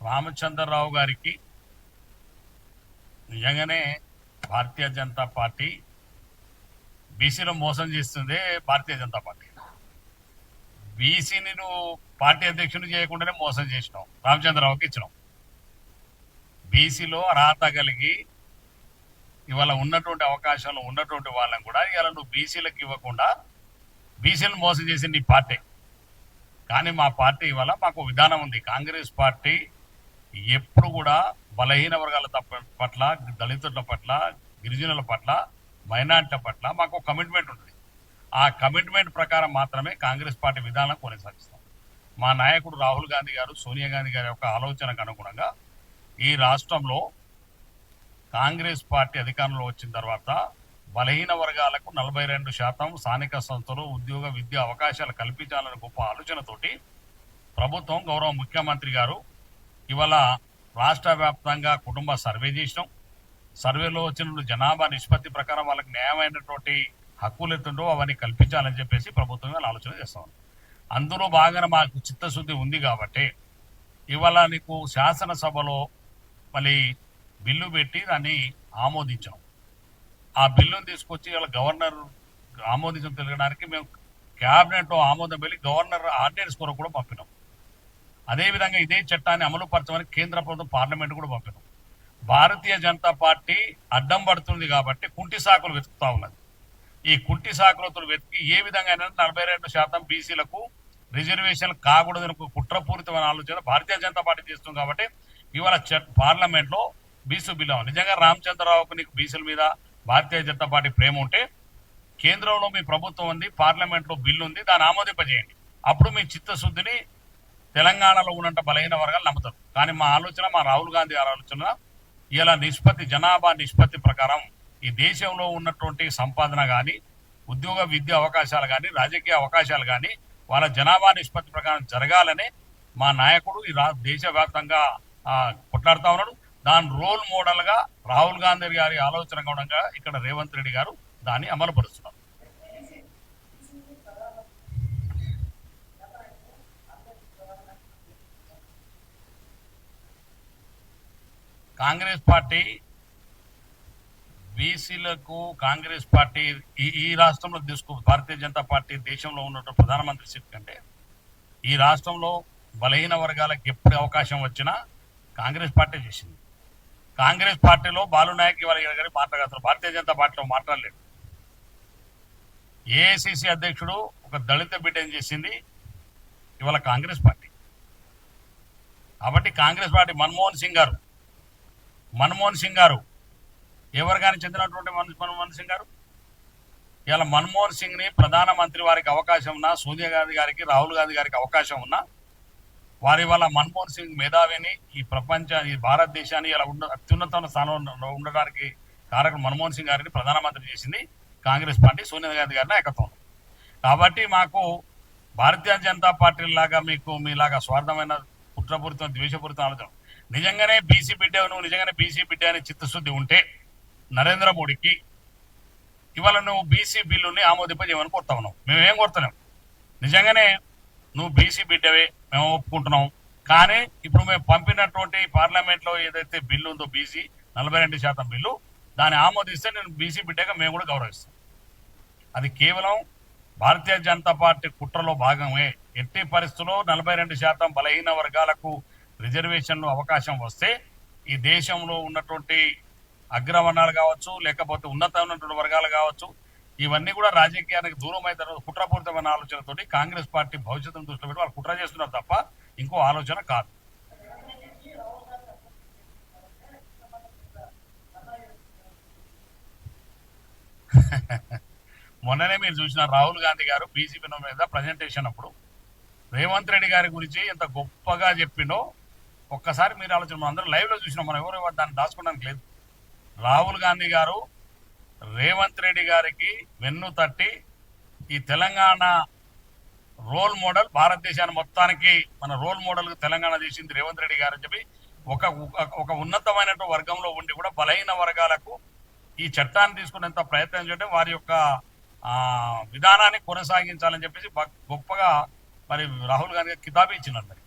రామచంద్రరావు గారికి నిజంగానే భారతీయ జనతా పార్టీ బీసీలో మోసం చేస్తుంది. భారతీయ జనతా పార్టీ బీసీని నువ్వు పార్టీ అధ్యక్షుని చేయకుండానే మోసం చేసినావు, రామచంద్రరావుకి ఇచ్చినావు. బీసీలో అర్హత కలిగి ఇవాళ ఉన్నటువంటి అవకాశాలు ఉన్నటువంటి వాళ్ళని కూడా ఇవాళ నువ్వు బీసీలకు ఇవ్వకుండా బీసీలను మోసం చేసింది నీ పార్టీ. కానీ మా పార్టీ ఇవాళ మాకు విధానం ఉంది. కాంగ్రెస్ పార్టీ ఎప్పుడు కూడా బలహీన వర్గాల పట్ల, దళితుల పట్ల, గిరిజనుల పట్ల, మైనార్టీల పట్ల మాకు కమిట్మెంట్ ఉంటుంది. ఆ కమిట్మెంట్ ప్రకారం మాత్రమే కాంగ్రెస్ పార్టీ విధానం కొనసాగిస్తాం. మా నాయకుడు రాహుల్ గాంధీ గారు, సోనియా గాంధీ గారి యొక్క ఆలోచనకు అనుగుణంగా ఈ రాష్ట్రంలో కాంగ్రెస్ పార్టీ అధికారంలో వచ్చిన తర్వాత బలహీన వర్గాలకు 42% స్థానిక సంస్థలు ఉద్యోగ విద్యా అవకాశాలు కల్పించాలని గొప్ప ఆలోచనతోటి ప్రభుత్వం, గౌరవ ముఖ్యమంత్రి గారు ఇవాళ రాష్ట్ర వ్యాప్తంగా కుటుంబ సర్వే చేసినాం. సర్వేలో వచ్చిన జనాభా నిష్పత్తి ప్రకారం వాళ్ళకి న్యాయమైనటువంటి హక్కులు ఎత్తుండో అవన్నీ కల్పించాలని చెప్పేసి ప్రభుత్వం ఆలోచన చేస్తాం. అందులో భాగంగా మాకు చిత్తశుద్ధి ఉంది కాబట్టి ఇవాళ నీకు శాసనసభలో మళ్ళీ బిల్లు పెట్టి దాన్ని ఆమోదించాం. ఆ బిల్లును తీసుకొచ్చి ఇవాళ గవర్నర్ ఆమోదించడం తెలియడానికి మేము క్యాబినెట్లో ఆమోదం వెళ్ళి గవర్నర్ ఆర్డినెన్స్ కొరకు కూడా పంపినాం. అదేవిధంగా ఇదే చట్టాన్ని అమలు పరచమని కేంద్ర ప్రభుత్వం పార్లమెంట్ కూడా పంపినాం. భారతీయ జనతా పార్టీ అడ్డం పడుతుంది కాబట్టి కుంటి సాకులు వెతుకుతా ఉన్నది. ఈ కుంటి సాకులతో వెతికి ఏ విధంగా 42% బీసీలకు రిజర్వేషన్ కాకూడదని కుట్రపూరితమైన ఆలోచన భారతీయ జనతా పార్టీ చేస్తుంది. కాబట్టి ఇవాళ పార్లమెంట్ లో బీసీ బిల్లు నిజంగా రామచంద్రరావుకు నీకు బీసీల మీద భారతీయ జనతా పార్టీ ప్రేమ ఉంటే కేంద్రంలో మీ ప్రభుత్వం ఉంది, పార్లమెంట్ లో బిల్లు ఉంది, దాన్ని ఆమోదింపజేయండి. అప్పుడు మీ చిత్తశుద్ధిని తెలంగాణలో ఉన్నంత బలహీన వర్గాలు నమ్ముతారు. కానీ మా ఆలోచన, మా రాహుల్ గాంధీ గారి ఆలోచన ఇలా జనాభా నిష్పత్తి ప్రకారం ఈ దేశంలో ఉన్నటువంటి సంపాదన కానీ, ఉద్యోగ విద్యా అవకాశాలు కానీ, రాజకీయ అవకాశాలు కానీ వాళ్ళ జనాభా నిష్పత్తి ప్రకారం జరగాలని మా నాయకుడు ఈ దేశవ్యాప్తంగా కొట్లాడుతా ఉన్నాడు. దాని రోల్ మోడల్ గా రాహుల్ గాంధీ గారి ఆలోచన కూడా ఇక్కడ రేవంత్ రెడ్డి గారు దాన్ని అమలు పరుస్తున్నారు. కాంగ్రెస్ పార్టీ బీసీలకు కాంగ్రెస్ పార్టీ ఈ రాష్ట్రంలో భారతీయ జనతా పార్టీ దేశంలో ఉన్నటువంటి ప్రధానమంత్రి సీట్ కంటే ఈ రాష్ట్రంలో బలహీన వర్గాలకు ఎప్పుడు అవకాశం వచ్చినా కాంగ్రెస్ పార్టీ చేసింది. కాంగ్రెస్ పార్టీలో బాలు నాయక్ ఇవాళ గారి మాట్లాడతారు, భారతీయ జనతా పార్టీలో మాట్లాడలేదు. ఏఐసిసి అధ్యక్షుడు ఒక దళిత బిడ్డ ఏం చేసింది ఇవాళ కాంగ్రెస్ పార్టీ. కాబట్టి కాంగ్రెస్ పార్టీ మన్మోహన్ సింగ్ గారు ఎవరు కానీ చెందినటువంటి మన్మోహన్ సింగ్ గారు ఇలా మన్మోహన్ సింగ్ ని ప్రధానమంత్రి వారికి అవకాశం ఉన్నా, సోనియా గాంధీ గారికి, రాహుల్ గాంధీ గారికి అవకాశం ఉన్నా వారి వల్ల మన్మోహన్ సింగ్ మేధావిని ఈ భారతదేశాన్ని ఇలా అత్యున్నత స్థానంలో ఉండడానికి కారకుడు మన్మోహన్ సింగ్ గారిని ప్రధానమంత్రి చేసింది కాంగ్రెస్ పార్టీ, సోనియా గాంధీ గారి నాయకత్వం. కాబట్టి మాకు భారతీయ జనతా పార్టీ లాగా మీలాగా స్వార్థమైన కుట్రపూరితం, ద్వేషపూరితం ఆలోచన నిజంగానే బీసీ బిడ్డ అని చిత్తశుద్ధి ఉంటే నరేంద్ర మోడీకి ఇవాళ నువ్వు బీసీ బిల్లుని ఆమోదింపజేయమని కోరుతా ఉన్నావు. మేమేం కోరుతున్నాం, నిజంగానే నువ్వు బీసీ బిడ్డవే మేము ఒప్పుకుంటున్నాం. కానీ ఇప్పుడు మేము పంపినటువంటి పార్లమెంట్ లో ఏదైతే బిల్లు ఉందో బీసీ 42% బిల్లు, దాన్ని ఆమోదిస్తే నేను బీసీ బిడ్డగా మేము కూడా గౌరవిస్తాం. అది కేవలం భారతీయ జనతా పార్టీ కుట్రలో భాగమే. ఎట్టి పరిస్థితుల్లో 42% బలహీన వర్గాలకు రిజర్వేషన్లు అవకాశం వస్తే ఈ దేశంలో ఉన్నటువంటి అగ్రవర్ణాలు కావచ్చు, లేకపోతే ఉన్నతమైనటువంటి వర్గాలు కావచ్చు, ఇవన్నీ కూడా రాజకీయానికి దూరం అయిన తర్వాత కుట్రపూరితమైన ఆలోచనతోటి కాంగ్రెస్ పార్టీ భవిష్యత్తును దృష్టిలో పెట్టి వాళ్ళు కుట్ర చేస్తున్నారు తప్ప ఇంకో ఆలోచన కాదు. మొన్ననే మీరు చూసిన రాహుల్ గాంధీ గారు బీజేపీ మీద ప్రజెంటేషన్ అప్పుడు రేవంత్ రెడ్డి గారి గురించి ఎంత గొప్పగా చెప్పిండో ఒక్కసారి మీరు ఆలోచన. మనం అందరూ లైవ్ లో చూసినాం, మనం ఎవరు దాన్ని దాచుకోవడానికి లేదు. రాహుల్ గాంధీ గారు రేవంత్ రెడ్డి గారికి వెన్ను తట్టి ఈ తెలంగాణ రోల్ మోడల్, భారతదేశాన్ని మొత్తానికి మన రోల్ మోడల్ తెలంగాణ చేసింది రేవంత్ రెడ్డి గారు అని చెప్పి ఒక ఉన్నతమైనటువంటి వర్గంలో ఉండి కూడా బలహీన వర్గాలకు ఈ చట్టాన్ని తీసుకునేంత ప్రయత్నం చేయడం, వారి యొక్క విధానాన్ని కొనసాగించాలని చెప్పేసి గొప్పగా మరి రాహుల్ గాంధీ కితాబీ ఇచ్చినారు. మరి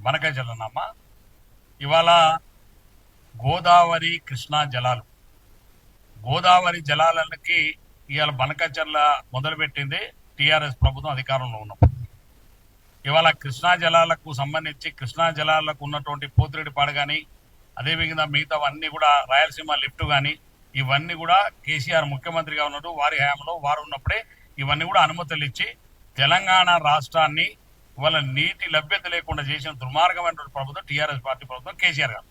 బనకచర్ల జలనమ్మా. ఇవాళ గోదావరి కృష్ణా జలాలు, గోదావరి జలాలకి ఇవాళ బనకచర్ల మొదలుపెట్టింది టీఆర్ఎస్ ప్రభుత్వం అధికారంలో ఉన్నప్పుడు. ఇవాళ కృష్ణా జలాలకు సంబంధించి కృష్ణా జలాలకు ఉన్నటువంటి పోతిరెడ్డిపాడు కానీ, అదేవిధంగా మిగతావన్నీ కూడా రాయలసీమ లిఫ్ట్ కానీ, ఇవన్నీ కూడా కేసీఆర్ ముఖ్యమంత్రిగా ఉన్నట్టు వారి హయాంలో వారు ఉన్నప్పుడే ఇవన్నీ కూడా అనుమతులు ఇచ్చి తెలంగాణ రాష్ట్రాన్ని ఇవాళ నీటి లభ్యత లేకుండా చేసిన దుర్మార్గమైనటువంటి ప్రభుత్వం టీఆర్ఎస్ పార్టీ ప్రభుత్వం, కేసీఆర్ గారు.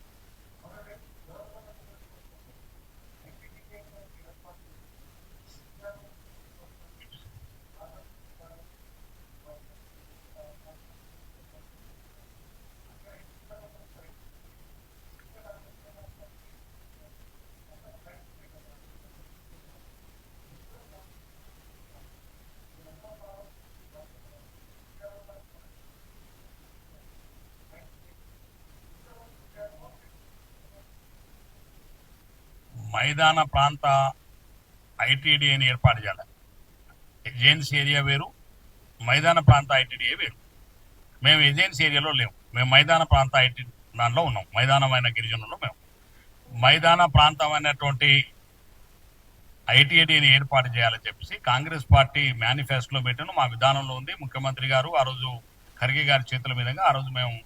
మైదాన ప్రాంత ఐటీడీఏని ఏర్పాటు చేయాలి. ఏజెన్సీ ఏరియా వేరు, మైదాన ప్రాంత ఐటీడీఏ వేరు. మేము ఏజెన్సీ ఏరియాలో లేవు, మేము మైదాన ప్రాంత ఐటీ దాంట్లో ఉన్నాం. మైదానమైన గిరిజనుల్లో మేము మైదాన ప్రాంతమైనటువంటి ఐటీడీని ఏర్పాటు చేయాలని చెప్పేసి కాంగ్రెస్ పార్టీ మేనిఫెస్టోలో పెట్టిన మా విధానంలో ఉంది. ముఖ్యమంత్రి గారు ఆ రోజు ఖర్గే గారి చేతుల మీదుగా ఆ రోజు మేము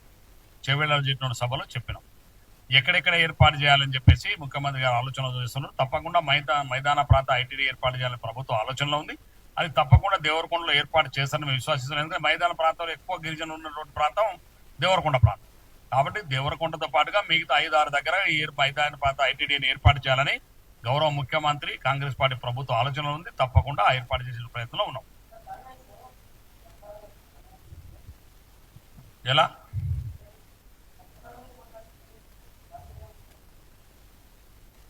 చెవేళ్ళలో చెప్పిన సభలో చెప్పినాం. ఎక్కడెక్కడ ఏర్పాటు చేయాలని చెప్పేసి ముఖ్యమంత్రి గారు ఆలోచన చేస్తున్నారు. తప్పకుండా మైదాన ప్రాంత ఐటీడీ ఏర్పాటు చేయాలని ప్రభుత్వం ఆలోచనలో ఉంది. అది తప్పకుండా దేవరకొండలో ఏర్పాటు చేస్తారని మేము విశ్వసిస్తున్నాం. ఎందుకంటే మైదాన ప్రాంతంలో ఎక్కువ గిరిజనులు ఉన్నటువంటి ప్రాంతం దేవరకొండ ప్రాంతం. కాబట్టి దేవరకొండతో పాటుగా మిగతా 5-6 దగ్గర ఈ మైదాన ప్రాంత ఐటీడీని ఏర్పాటు చేయాలని గౌరవ ముఖ్యమంత్రి కాంగ్రెస్ పార్టీ ప్రభుత్వం ఆలోచనలో ఉంది. తప్పకుండా ఏర్పాటు చేసే ప్రయత్నంలో ఉన్నాం. ఎలా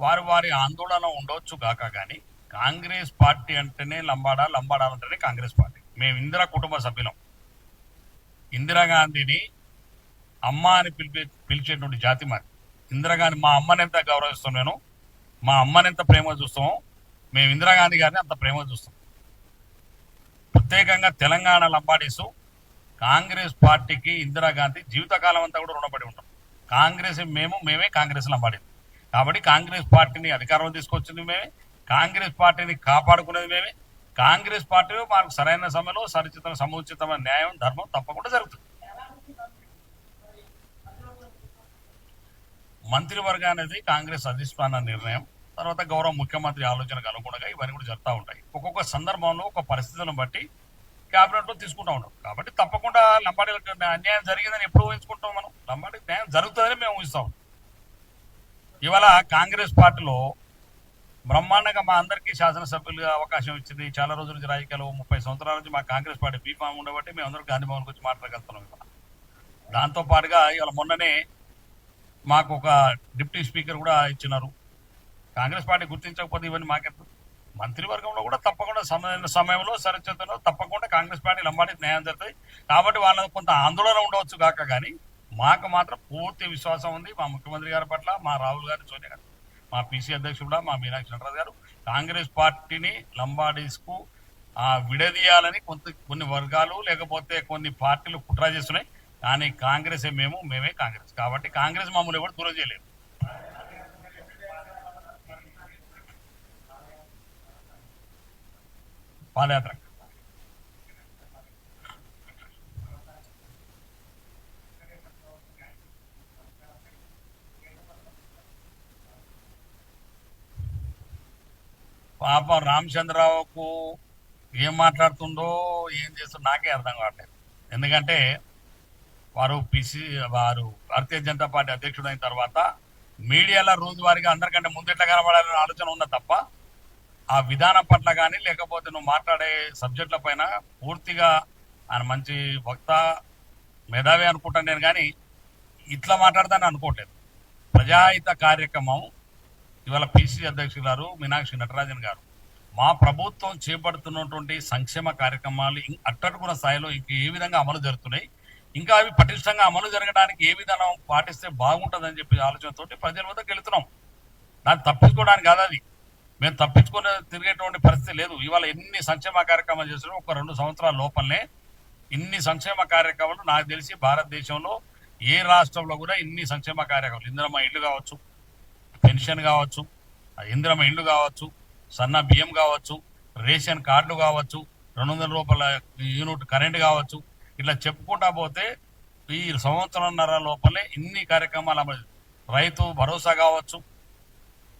వారి వారి ఆందోళన ఉండవచ్చు కాక కానీ కాంగ్రెస్ పార్టీ అంటేనే లంబాడాలంటేనే కాంగ్రెస్ పార్టీ. మేము ఇందిరా కుటుంబ సభ్యులం. ఇందిరాగాంధీని అమ్మ అని పిలిచేటువంటి జాతి మాది. ఇందిరాగాంధీ మా అమ్మని ఎంత గౌరవిస్తాం, నేను మా అమ్మని ఎంత ప్రేమ చూస్తామో మేము ఇందిరాగాంధీ గారిని అంత ప్రేమ చూస్తాం. ప్రత్యేకంగా తెలంగాణ లంబాడీసు కాంగ్రెస్ పార్టీకి ఇందిరాగాంధీ జీవితకాలం అంతా కూడా రుణపడి ఉంటాం. కాంగ్రెస్ మేమే కాంగ్రెస్ లంబాడీ. కాబట్టి కాంగ్రెస్ పార్టీని అధికారంలో తీసుకొచ్చింది మేమే, కాంగ్రెస్ పార్టీని కాపాడుకునేది మేమే. కాంగ్రెస్ పార్టీలో మనకు సరైన సమయంలో సముచితమైన న్యాయం ధర్మం తప్పకుండా జరుగుతుంది. మంత్రివర్గం అనేది కాంగ్రెస్ అధిష్టాన నిర్ణయం, తర్వాత గౌరవ ముఖ్యమంత్రి ఆలోచనకు అనుగుణంగా ఇవన్నీ కూడా జరుగుతూ ఉంటాయి. ఒక్కొక్క సందర్భంలో ఒక పరిస్థితులను బట్టి క్యాబినెట్ లో తీసుకుంటూ ఉంటాం. కాబట్టి తప్పకుండా లంబాడీలకు అన్యాయం జరిగిందని ఎప్పుడు ఊహించుకుంటాం మనం. లంబాడీకి న్యాయం జరుగుతుందని మేము ఊహిస్తాం. ఇవాళ కాంగ్రెస్ పార్టీలో బ్రహ్మాండంగా మా అందరికీ శాసనసభ్యులుగా అవకాశం ఇచ్చింది. చాలా రోజుల నుంచి రాజకీయాలు 30 సంవత్సరాల నుంచి మా కాంగ్రెస్ పార్టీ బీఫామ్ ఉండబట్టి మేము అందరూ గాంధీ భవన్ గురించి మాట్లాడగలుగుతున్నాం. ఇవాళ దాంతో పాటుగా ఇవాళ మొన్ననే మాకు ఒక డిప్యూటీ స్పీకర్ కూడా ఇచ్చినారు. కాంగ్రెస్ పార్టీ గుర్తించకపోతే ఇవన్నీ మాకెందుకు? మంత్రివర్గంలో కూడా తప్పకుండా సమయంలో సరిచేతలో తప్పకుండా కాంగ్రెస్ పార్టీ లంబాడీకి న్యాయం జరుగుతుంది. కాబట్టి వాళ్ళకి కొంత ఆందోళన ఉండవచ్చు కాక కానీ మాకు మాత్రం పూర్తి విశ్వాసం ఉంది మా ముఖ్యమంత్రి గారి పట్ల, మా రాహుల్ గారి, సోనియా గారు, మా పీసీ అధ్యక్షుడు మా మీనాక్షి నటరాజు గారు కాంగ్రెస్ పార్టీని లంబాడీస్కు విడదీయాలని కొన్ని వర్గాలు లేకపోతే కొన్ని పార్టీలు కుట్ర చేస్తున్నాయి. కానీ కాంగ్రెస్ మేమే కాంగ్రెస్. కాబట్టి కాంగ్రెస్ మమ్మల్ని ఎవరు దూరం చేయలేదు. పాదయాత్ర పాపం రామచంద్రరావుకు ఏం మాట్లాడుతుండో ఏం చేస్తుండో నాకే అర్థం కావట్లేదు. ఎందుకంటే వారు భారతీయ జనతా పార్టీ అధ్యక్షుడు అయిన తర్వాత మీడియాలో రోజువారీగా అందరికంటే ముందెట్లా కనబడాలనే ఆలోచన ఉన్న తప్ప ఆ విధానం పట్ల కానీ లేకపోతే నువ్వు మాట్లాడే సబ్జెక్టుల పైన పూర్తిగా ఆయన మంచి వక్త, మేధావి అనుకుంటాను నేను, కానీ ఇట్లా మాట్లాడతానని అనుకోవట్లేదు. ప్రజాహిత కార్యక్రమం ఇవాళ పిసిసి అధ్యక్షులు గారు మీనాక్షి నటరాజన్ గారు మా ప్రభుత్వం చేపడుతున్నటువంటి సంక్షేమ కార్యక్రమాలు అట్టడుగున స్థాయిలో ఏ విధంగా అమలు జరుగుతున్నాయి, ఇంకా అవి పటిష్టంగా అమలు జరగడానికి ఏ విధానం పాటిస్తే బాగుంటుందని చెప్పి ఆలోచనతో ప్రజల వద్దకు వెళుతున్నాం. దాన్ని తప్పించుకోవడానికి కాదు, అది మేము తప్పించుకుని తిరిగేటువంటి పరిస్థితి లేదు. ఇవాళ ఎన్ని సంక్షేమ కార్యక్రమాలు చేస్తున్నాం, ఒక 2 సంవత్సరాల లోపలనే ఇన్ని సంక్షేమ కార్యక్రమాలు నాకు తెలిసి భారతదేశంలో ఏ రాష్ట్రంలో కూడా ఇన్ని సంక్షేమ కార్యక్రమాలు, ఇందిరమ్మ ఇల్లు కావచ్చు, పెన్షన్ కావచ్చు, ఇందిరమ్మ ఇల్లు కావచ్చు, సన్న బియ్యం కావచ్చు, రేషన్ కార్డులు కావచ్చు, 200 రూపాయల యూనిట్ కరెంట్ కావచ్చు, ఇట్లా చెప్పుకుంటా పోతే ఈ సంవత్సరంన్నర లోపలే ఇన్ని కార్యక్రమాలు అమలు. రైతు భరోసా కావచ్చు,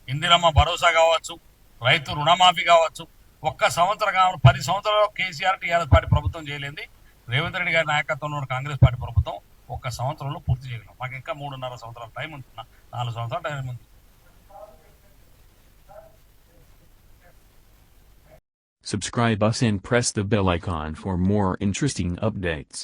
ఇందిరమ్మ భరోసా కావచ్చు, రైతు రుణమాఫీ కావచ్చు. ఒక్క సంవత్సరం కావాలి 10 సంవత్సరాలు కేసీఆర్ టీఆర్ఎస్ పార్టీ ప్రభుత్వం చేయలేంది రేవంత్ రెడ్డి గారి నాయకత్వంలో ఉన్న కాంగ్రెస్ పార్టీ ప్రభుత్వం ఒక్క సంవత్సరంలో పూర్తి చేయగలం. మాకు ఇంకా 3.5 సంవత్సరాల టైం ఉంది, 4 సంవత్సరాల టైం ఉంది. Subscribe us and press the bell icon for more interesting updates.